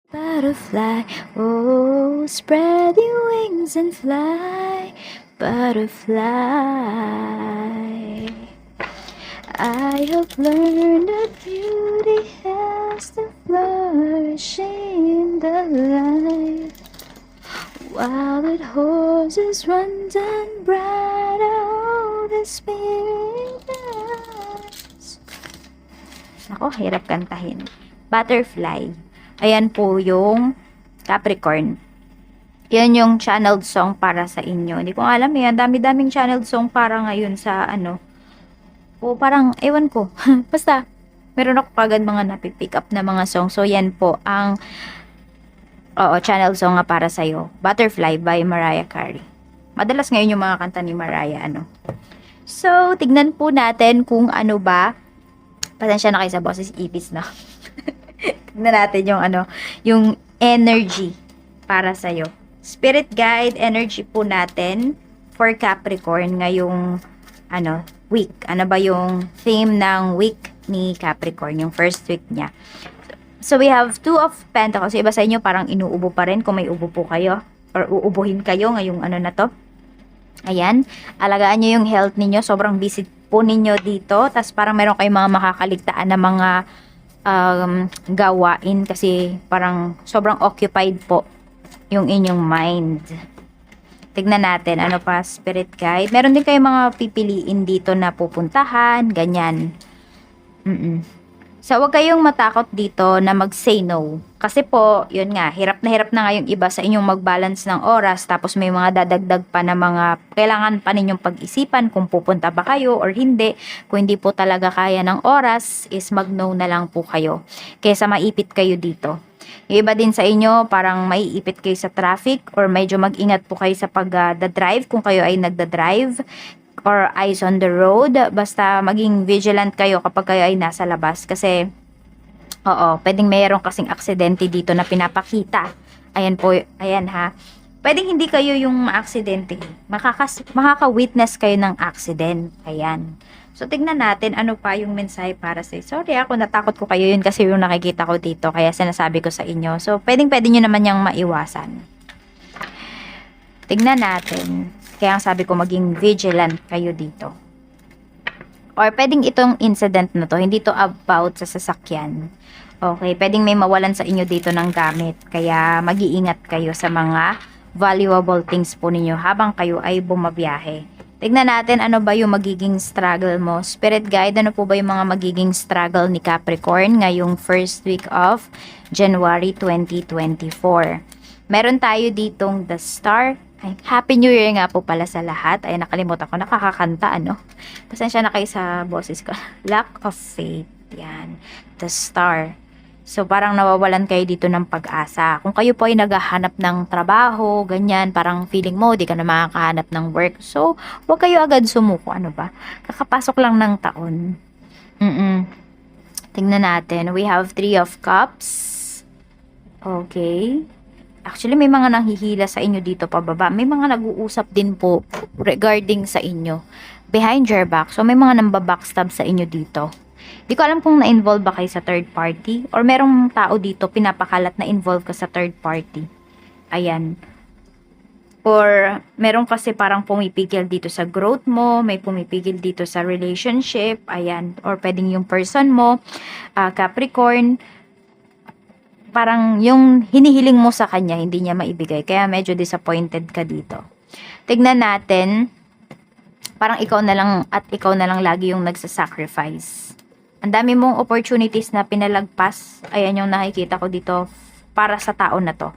Butterfly, oh, spread your wings and fly, butterfly. I have learned that beauty has to flourish in the light, while it horses runs and bright out the spirit lies. Nako, hirap kantahin. Butterfly. Ayan po yung Capricorn. Yan yung channeled song para sa inyo. Hindi ko alam yan. Dami-daming channeled song para ngayon sa ano. O parang, ewan ko. Basta, meron ako kagad mga napipick up na mga song. So, yan po ang channeled song nga para sa'yo. Butterfly by Mariah Carey. Madalas ngayon yung mga kanta ni Mariah, ano. So, tignan po natin kung ano ba. Pasensya na kayo sa boses ipis na. Tignan natin yung ano, yung energy para sa'yo. Spirit guide energy po natin for Capricorn ngayong ano, week. Ano ba yung theme ng week ni Capricorn, yung first week niya. So we have Two of Pentacles. Iba sa inyo parang inuubo pa rin kung may ubo po kayo or uubuhin kayo ngayong ano na to. Ayan, alagaan nyo yung health ninyo. Sobrang busy po ninyo dito. Tapos parang meron kayong mga makakaligtaan na mga gawain kasi parang sobrang occupied po yung inyong mind. Tignan natin ano pa spirit guide. Meron din kayong mga pipiliin dito na pupuntahan, ganyan. So, huwag kayong matakot dito na mag-say no. Kasi po, yun nga, hirap na nga yung iba sa inyong mag-balance ng oras. Tapos may mga dadagdag pa na mga kailangan pa ninyong pag-isipan kung pupunta ba kayo or hindi. Kung hindi po talaga kaya ng oras, is mag-no na lang po kayo. Kaysa maipit kayo dito. Yung iba din sa inyo, parang maiipit kayo sa traffic or medyo mag-ingat po kayo sa pag-drive kung kayo ay nagda-drive or eyes on the road. Basta maging vigilant kayo kapag kayo ay nasa labas. Kasi, pwedeng mayroong kasing aksidente dito na pinapakita. Ayan po, ayan ha. Pwedeng hindi kayo yung ma-aksidente. Makaka-witness kayo ng accident. Ayan. So, tignan natin ano pa yung mensahe para sa. Sorry ako, natakot ko kayo yun kasi yung nakikita ko dito. Kaya sinasabi ko sa inyo. So, pwede nyo naman yung maiwasan. Tignan natin. Kaya ang sabi ko, maging vigilant kayo dito. Or pwedeng itong incident na to, hindi to about sa sasakyan. Okay, pwedeng may mawalan sa inyo dito ng gamit. Kaya mag-iingat kayo sa mga valuable things po ninyo habang kayo ay bumabiyahe. Tignan natin ano ba yung magiging struggle mo. Spirit guide, ano po ba yung mga magiging struggle ni Capricorn ngayong first week of January 2024. Meron tayo ditong the Star. Ay, Happy New Year nga po pala sa lahat. Ay, nakalimutan ko. Nakakakanta, ano? Pasensya na kayo sa boses ko. Lack of faith. Yan. The Star. So, parang nawawalan kayo dito ng pag-asa. Kung kayo po ay naghahanap ng trabaho, ganyan, parang feeling mo, di ka na makakahanap ng work. So, huwag kayo agad sumuko. Ano ba? Kakapasok lang ng taon. Tingnan natin. We have Three of Cups. Okay. Actually, may mga nanghihila sa inyo dito pababa. May mga nag-uusap din po regarding sa inyo. Behind your back. So, may mga namba-backstab sa inyo dito. Di ko alam kung na-involve ba kayo sa third party. Or merong tao dito pinapakalat na involve ka sa third party. Ayan. Or meron kasi parang pumipigil dito sa growth mo. May pumipigil dito sa relationship. Ayan. Or pwedeng yung person mo. Capricorn. Parang yung hinihiling mo sa kanya, hindi niya maibigay. Kaya medyo disappointed ka dito. Tignan natin, parang ikaw na lang lagi yung nagsasacrifice. Ang dami mong opportunities na pinalagpas. Ayan yung nakikita ko dito para sa tao na to.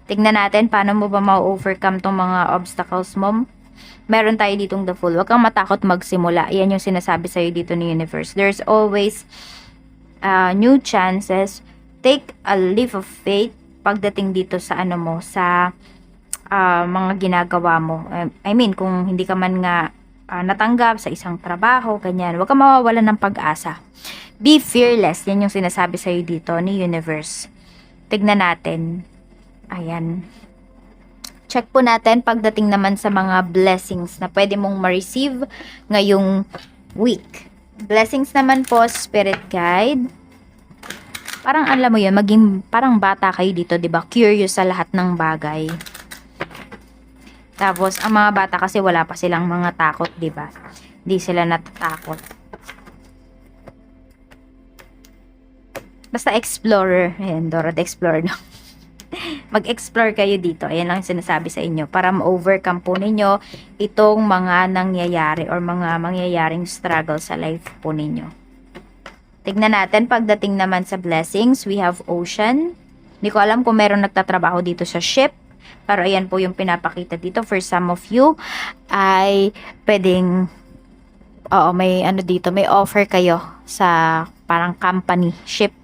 Tignan natin, paano mo ba ma-overcome tong mga obstacles mo? Meron tayo ditong the Fool. Huwag kang matakot magsimula. Ayan yung sinasabi sa'yo dito ni Universe. There's always new chances. Take a leap of faith pagdating dito sa ano mo, sa mga ginagawa mo. I mean, kung hindi ka man nga natanggap sa isang trabaho, ganyan, huwag ka mawawalan ng pag-asa. Be fearless. Yan yung sinasabi sa'yo dito ni Universe. Tignan natin. Ayan. Check po natin pagdating naman sa mga blessings na pwede mong ma-receive ngayong week. Blessings naman po, Spirit Guide. Parang alam mo yun, maging parang bata kayo dito, 'di ba? Curious sa lahat ng bagay. Tapos, ang mga bata kasi wala pa silang mga takot, 'di ba? Hindi sila natatakot. Basta explorer. Ayan, Dora the Explorer. No? Mag-explore kayo dito. Ayan lang yung sinasabi sa inyo. Para ma-overcome po ninyo itong mga nangyayari or mga mangyayaring struggle sa life po ninyo. Tignan natin, pagdating naman sa blessings, we have ocean. Hindi ko alam kung meron nagtatrabaho dito sa ship. Pero ayan po yung pinapakita dito. For some of you, ay pwedeng, oo, may ano dito, may offer kayo sa parang company, ship,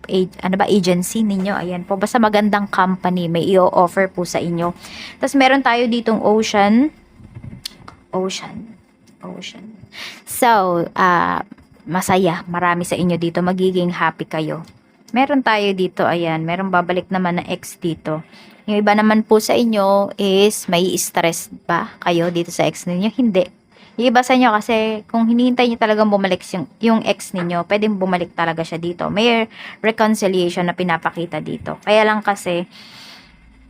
agency ninyo. Ayan po, basta magandang company, may i-offer po sa inyo. Tapos meron tayo ditong ocean. So, masaya, marami sa inyo dito, magiging happy kayo. Meron tayo dito, ayan, meron babalik naman na ex dito. Yung iba naman po sa inyo is may stress ba kayo dito sa ex ninyo? Hindi. Yung iba sa inyo kasi kung hinihintay niyo talagang bumalik yung ex ninyo, pwedeng bumalik talaga siya dito. May reconciliation na pinapakita dito. Kaya lang kasi,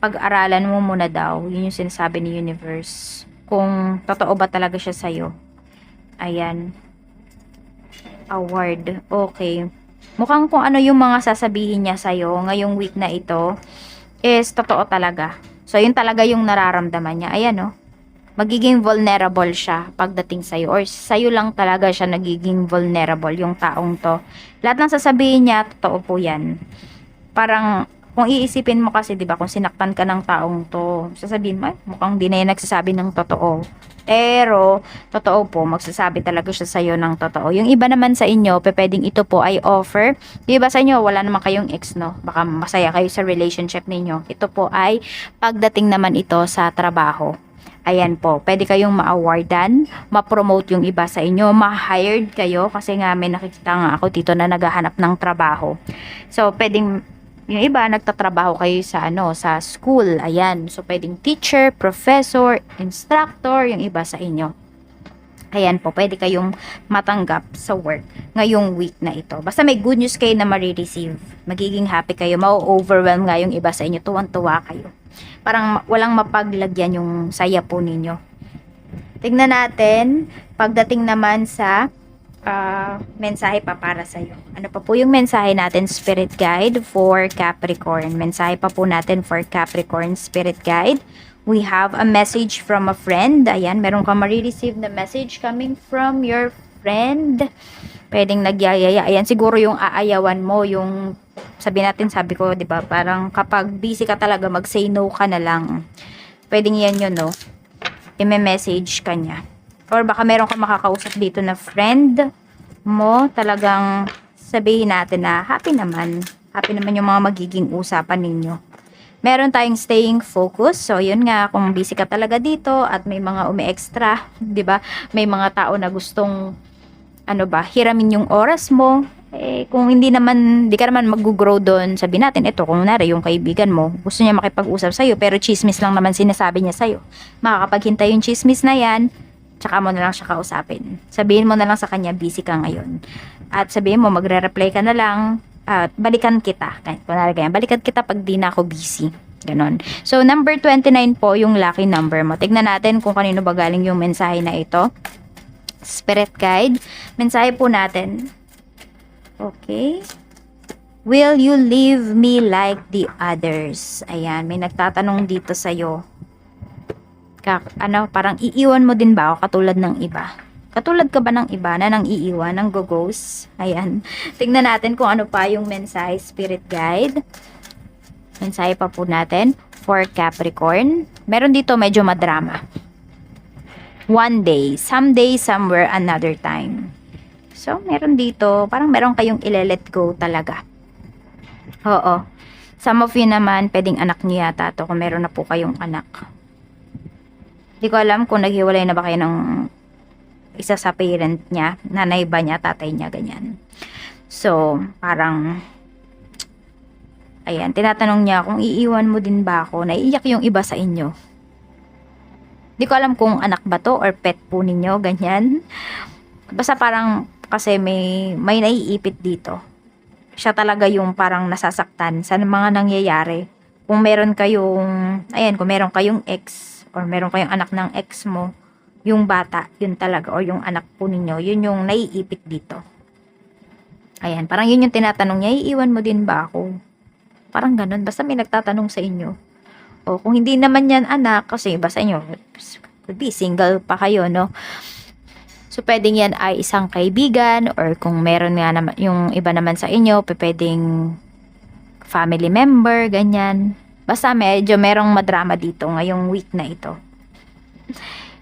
pag-aralan mo muna daw, yun yung sinasabi ni universe. Kung totoo ba talaga siya sa'yo. Ayan. Award. Okay. Mukhang kung ano yung mga sasabihin niya sa'yo ngayong week na ito, is totoo talaga. So, yun talaga yung nararamdaman niya. Ayan, no? Magiging vulnerable siya pagdating sa'yo. Or sa'yo lang talaga siya nagiging vulnerable, yung taong to. Lahat ng sasabihin niya, totoo po yan. Parang, kung iisipin mo kasi, di ba, kung sinaktan ka ng taong to, sasabihin mo, mukhang di na yan nagsasabi ng totoo. Pero, totoo po, magsasabi talaga siya sa'yo ng totoo. Yung iba naman sa inyo, pwedeng ito po ay offer. Yung iba sa inyo, wala naman kayong ex, no? Baka masaya kayo sa relationship ninyo. Ito po ay pagdating naman ito sa trabaho. Ayan po, pwede kayong ma-awardan, ma-promote yung iba sa inyo, ma-hired kayo, kasi nga may nakikita nga ako dito na naghahanap ng trabaho. So, pwedeng yung iba, nagtatrabaho kayo sa sa school. Ayan. So, pwedeng teacher, professor, instructor, yung iba sa inyo. Ayan po, pwede kayong matanggap sa work ngayong week na ito. Basta may good news kayo na marireceive. Magiging happy kayo. Ma-overwhelm nga yung iba sa inyo. Tuwang-tuwa kayo. Parang walang mapaglagyan yung saya po ninyo. Tignan natin, pagdating naman sa mensahe pa para sa'yo. Ano pa po yung mensahe natin, Spirit Guide for Capricorn? Mensahe pa po natin for Capricorn Spirit Guide. We have a message from a friend. Ayan, meron kang marireceive na message coming from your friend. Pwedeng nagyayaya. Ayan, siguro yung aayawan mo, yung sabi natin, sabi ko, di ba, parang kapag busy ka talaga, mag-say no ka na lang. Pwedeng yan yun, no? I-message ka niya. Or baka meron kang makakausap dito na friend mo, talagang sabihin natin na happy naman. Happy naman yung mga magiging usapan ninyo. Meron tayong staying focus. So, yun nga, kung busy ka talaga dito at may mga umi-extra, di ba? May mga tao na gustong, hiramin yung oras mo. Kung hindi ka naman mag-grow doon, sabi natin, ito, kung nari, yung kaibigan mo, gusto niya makipag-usap sa'yo, pero chismis lang naman sinasabi niya sa'yo. Makakapaghintay yung chismis na yan, tsaka mo na lang siya kausapin. Sabihin mo na lang sa kanya, busy ka ngayon. At sabihin mo, magre-reply ka na lang, at balikan kita. Kunwari ganyan, balikan kita pag di na ako busy. Ganon. So, number 29 po yung lucky number mo. Tignan natin kung kanino ba galing yung mensahe na ito. Spirit Guide. Mensahe po natin. Okay. Will you leave me like the others? Ayan, may nagtatanong dito sa'yo. Parang iiwan mo din ba ako katulad ng iba? Katulad ka ba ng iba na nang iiwan, ng go-ghost? Ayan. Tingnan natin kung ano pa yung mensahe, Spirit Guide. Mensahe pa po natin for Capricorn. Meron dito medyo madrama. One day, someday, somewhere, another time. So, meron dito, parang meron kayong ile-let go talaga. Oo. Some of you naman, pwedeng anak niyo yata to kung meron na po kayong anak. Hindi ko alam kung naghiwalay na ba kayo ng isa sa parent niya, nanay ba niya, tatay niya, ganyan. So, parang, ayan, tinatanong niya kung iiwan mo din ba ako, naiiyak yung iba sa inyo. Hindi ko alam kung anak ba to or pet po ninyo, ganyan. Basta parang, kasi may naiipit dito. siya talaga yung parang nasasaktan sa mga nangyayari. Kung meron kayong, ayan, kung meron kayong ex, or meron kayong anak ng ex mo, yung bata, yun talaga, or yung anak po ninyo, yun yung naiipit dito. Ayan, parang yun yung tinatanong niya, iiwan mo din ba ako? Parang ganun, basta may nagtatanong sa inyo. O kung hindi naman yan anak, kasi iba sa inyo, could be single pa kayo, no? So, pwedeng yan ay isang kaibigan, or kung meron nga naman, yung iba naman sa inyo, pwedeng family member, ganyan. Basta medyo merong madrama dito ngayong week na ito.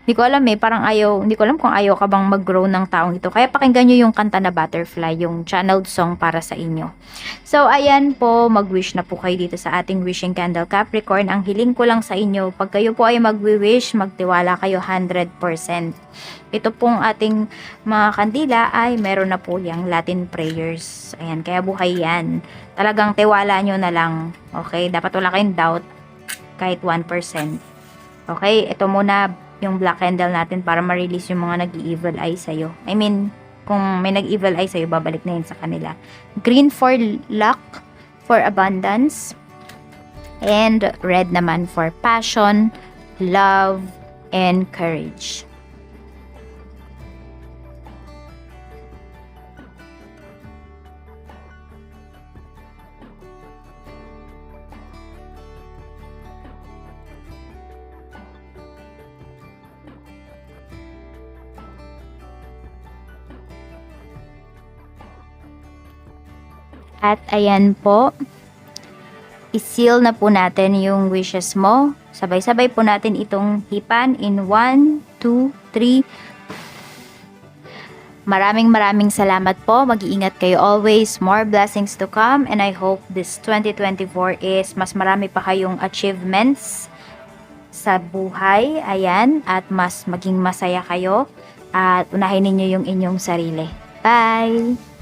Hindi ko alam parang hindi ko alam kung ayaw ka bang mag-grow ng taong ito. Kaya pakinggan nyo yung kanta na Butterfly, yung channeled song para sa inyo. So, ayan po, mag-wish na po kayo dito sa ating Wishing Candle Capricorn. Ang hiling ko lang sa inyo, pag kayo po ay mag-wish, magtiwala kayo 100%. Ito pong ating mga kandila ay meron na po yung Latin prayers. Ayan, kaya buhay yan. Talagang tiwala nyo na lang. Okay, dapat wala kayong doubt kahit 1%. Okay, ito muna yung black candle natin para ma-release yung mga nag-evil eye sa'yo. I mean, kung may nag-evil eye sa'yo, babalik na yun sa kanila. Green for luck, for abundance, and red naman for passion, love, and courage. At ayan po, i-seal na po natin yung wishes mo. Sabay-sabay po natin itong hipan in 1, 2, 3. Maraming salamat po. Mag-iingat kayo always. More blessings to come. And I hope this 2024 is mas marami pa kayong achievements sa buhay. Ayan. At mas maging masaya kayo. At unahin ninyo yung inyong sarili. Bye!